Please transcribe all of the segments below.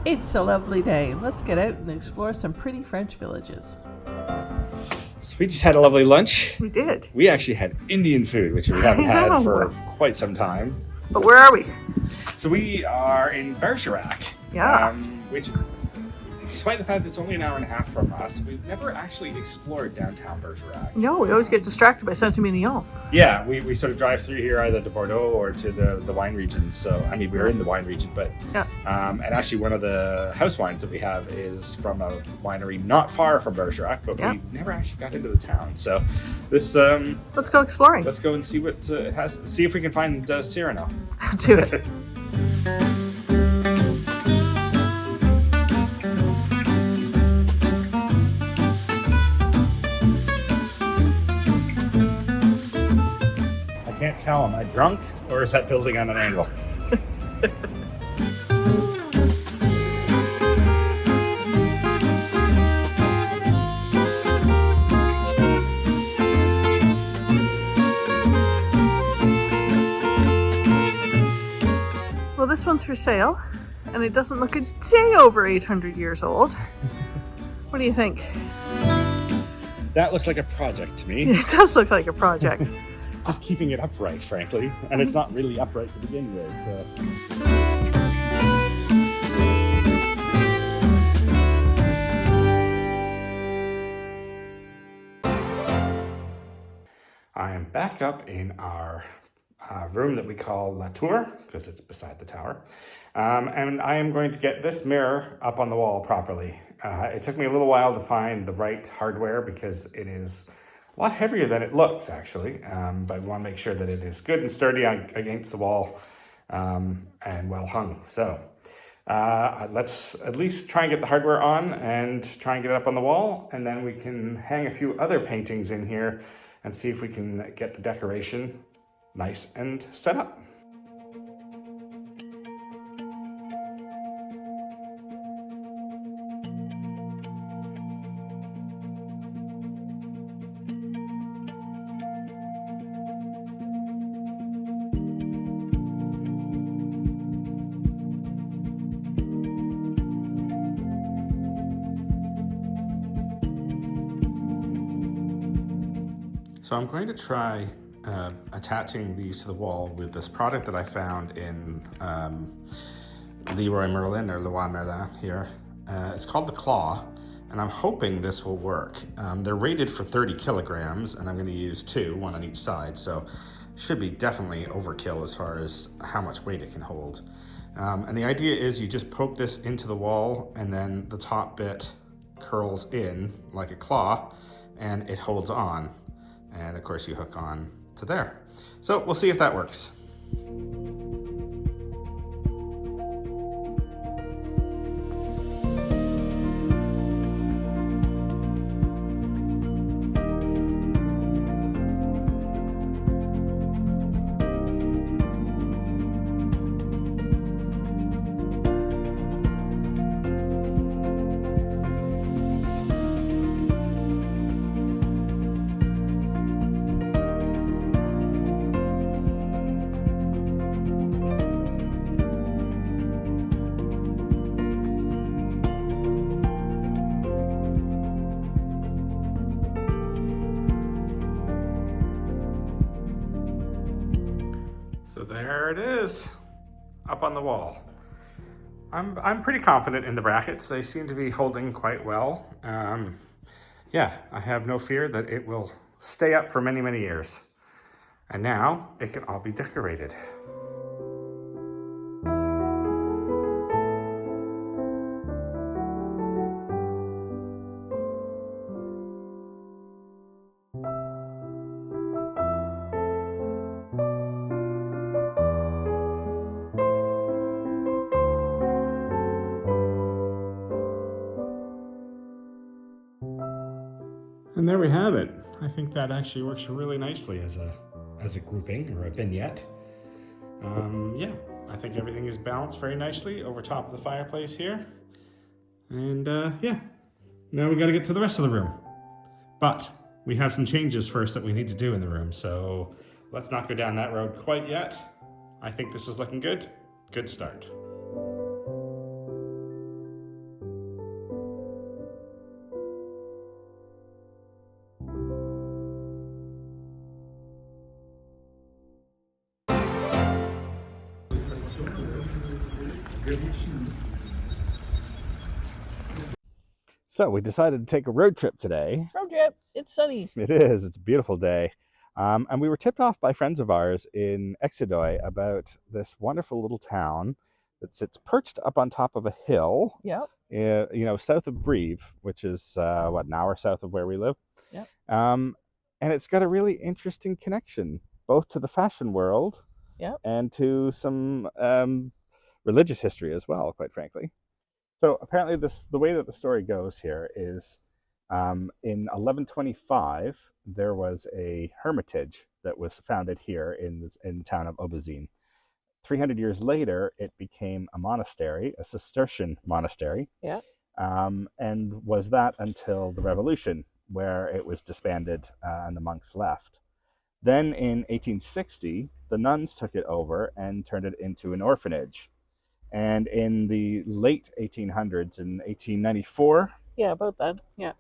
It's a lovely day. Let's get out and explore some pretty French villages. So we just had a lovely lunch. We did. We actually had Indian food, which we haven't had know. for quite some time. But where are we? So we are in Bergerac, Yeah. which, despite the fact that it's only an hour and a half from us, we've never actually explored downtown Bergerac. No, we always get distracted by Saint-Emilion. Yeah, we sort of drive through here either to Bordeaux or to the wine region. So, I mean, we're in the wine region, but Yeah. and actually one of the house wines that we have is from a winery not far from Bergerac, but Yeah. we never actually got into the town. So this, Let's go exploring. let's go and see what it has, see if we can find Cyrano. Do it. I can't tell, am I drunk or is that building on an angle? Well, this one's for sale, and it doesn't look a day over 800 years old. What do you think? That looks like a project to me. It does look like a project. Just keeping it upright, frankly. And it's not really upright to begin with. So. I am back up in our room that we call La Tour, because it's beside the tower. And I am going to get this mirror up on the wall properly. It took me a little while to find the right hardware because it is a lot heavier than it looks, actually. But I want to make sure that it is good and sturdy against the wall and well hung. So let's at least try and get the hardware on and try and get it up on the wall. And then we can hang a few other paintings in here and see if we can get the decoration nice and set up. So I'm going to try attaching these to the wall with this product that I found in Leroy Merlin or Leroy Merlin here. It's called the Claw, and I'm hoping this will work. They're rated for 30 kilograms, and I'm going to use two, one on each side, so should be definitely overkill as far as how much weight it can hold. And the idea is you just poke this into the wall, and then the top bit curls in like a claw, and it holds on. And of course you hook on to there. So we'll see if that works. So there it is, up on the wall. I'm pretty confident in the brackets. They seem to be holding quite well. Yeah, I have no fear that it will stay up for many, many years. And now it can all be decorated. And there we have it. I think that actually works really nicely as a grouping or a vignette. Yeah, I think everything is balanced very nicely over top of the fireplace here. And yeah, now we got to get to the rest of the room. But we have some changes first that we need to do in the room, so let's not go down that road quite yet. I think this is looking good. Good start. So we decided to take a road trip today. Road trip. It's sunny. It is. It's a beautiful day. And we were tipped off by friends of ours in Exedoy about this wonderful little town that sits perched up on top of a hill, Yep. south of Brive, which is, an hour south of where we live. Yep. And it's got a really interesting connection, both to the fashion world Yep. and to some religious history as well, quite frankly. So apparently the way that the story goes here is in 1125, there was a hermitage that was founded here in the town of Aubazine. 300 years later, it became a monastery, a Cistercian monastery. Yeah. And was that until the Revolution, where it was disbanded and the monks left. Then in 1860, the nuns took it over and turned it into an orphanage. And in the late 1800s, in 1894, Yeah, about that. Yeah.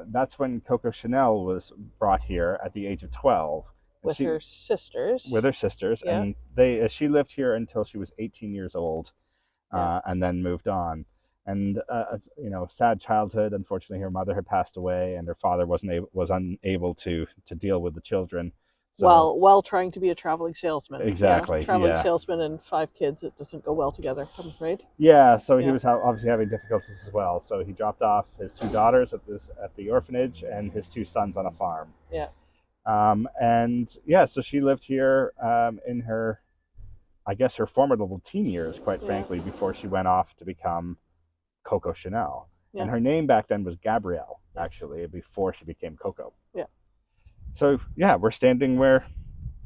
that's when Coco Chanel was brought here at the age of 12. With her sisters. With her sisters. Yeah. And she lived here until she was 18 years old, Yeah. and then moved on. And, sad childhood. Unfortunately, her mother had passed away and her father was unable to deal with the children. So, while trying to be a traveling salesman. Exactly, Yeah, traveling yeah. salesman and 5 kids, it doesn't go well together, I'm afraid. Yeah, so Yeah. he was obviously having difficulties as well. So he dropped off his 2 daughters at the orphanage and his 2 sons on a farm. Yeah. So she lived here in her, I guess, her formidable teen years, quite frankly, before she went off to become Coco Chanel. Yeah. And her name back then was Gabrielle, actually, before she became Coco. Yeah. So, yeah, we're standing where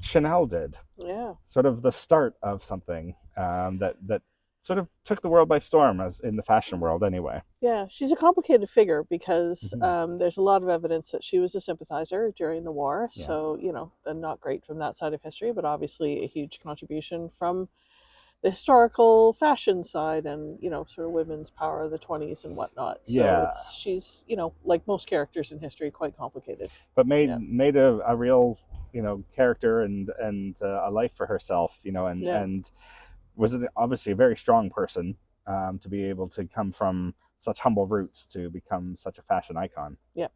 Chanel did. Yeah. Sort of the start of something that sort of took the world by storm, as in the fashion world anyway. Yeah, she's a complicated figure because there's a lot of evidence that she was a sympathizer during the war. Yeah. So, not great from that side of history, but obviously a huge contribution from the historical fashion side and, sort of women's power of the 20s and whatnot. So she's, like most characters in history, quite complicated. But made a real, character and a life for herself, and was obviously a very strong person to be able to come from such humble roots to become such a fashion icon. Yeah.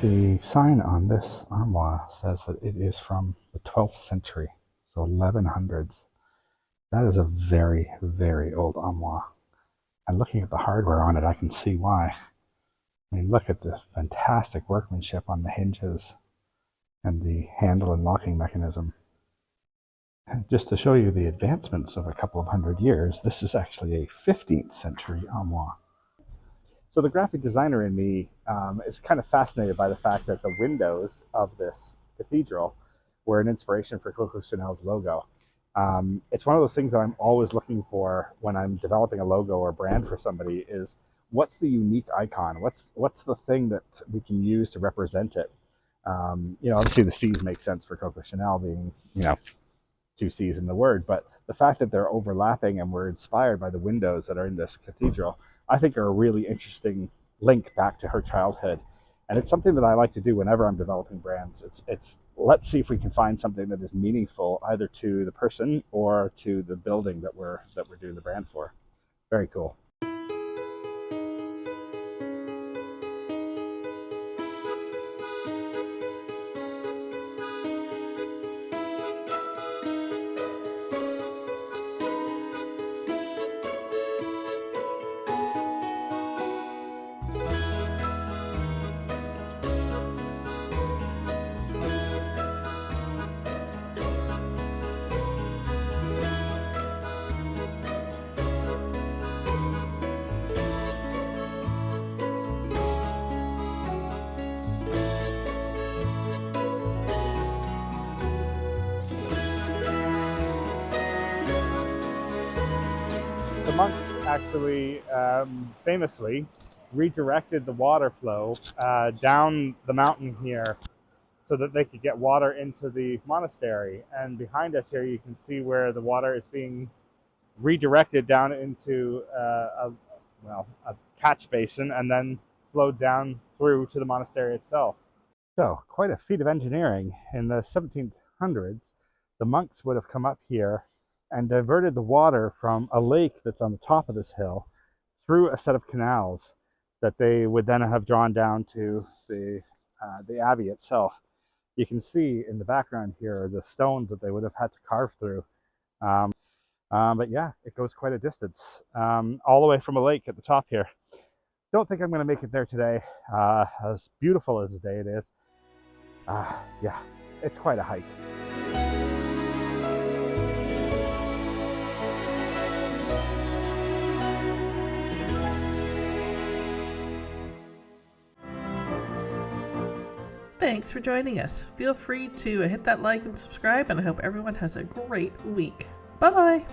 The sign on this armoire says that it is from the 12th century, so 1100s. That is a very, very old armoire. And looking at the hardware on it, I can see why. I mean, look at the fantastic workmanship on the hinges and the handle and locking mechanism. And just to show you the advancements of a couple of hundred years, this is actually a 15th century armoire. So the graphic designer in me is kind of fascinated by the fact that the windows of this cathedral were an inspiration for Coco Chanel's logo. It's one of those things that I'm always looking for when I'm developing a logo or brand for somebody is what's the unique icon? What's the thing that we can use to represent it? Obviously the C's make sense for Coco Chanel being, 2 C's in the word, but the fact that they're overlapping and we're inspired by the windows that are in this cathedral, I think are a really interesting link back to her childhood. And it's something that I like to do whenever I'm developing brands. It's let's see if we can find something that is meaningful either to the person or to the building that we're doing the brand for. Very cool. monks actually famously redirected the water flow down the mountain here so that they could get water into the monastery. And behind us here, you can see where the water is being redirected down into a catch basin and then flowed down through to the monastery itself. So, quite a feat of engineering. In the 1700s, the monks would have come up here and diverted the water from a lake that's on the top of this hill through a set of canals that they would then have drawn down to the abbey itself. You can see in the background here the stones that they would have had to carve through. But yeah, it goes quite a distance, all the way from a lake at the top here. Don't think I'm going to make it there today, as beautiful as the day it is. Yeah, it's quite a hike. Thanks for joining us. Feel free to hit that like and subscribe, and I hope everyone has a great week. Bye-bye!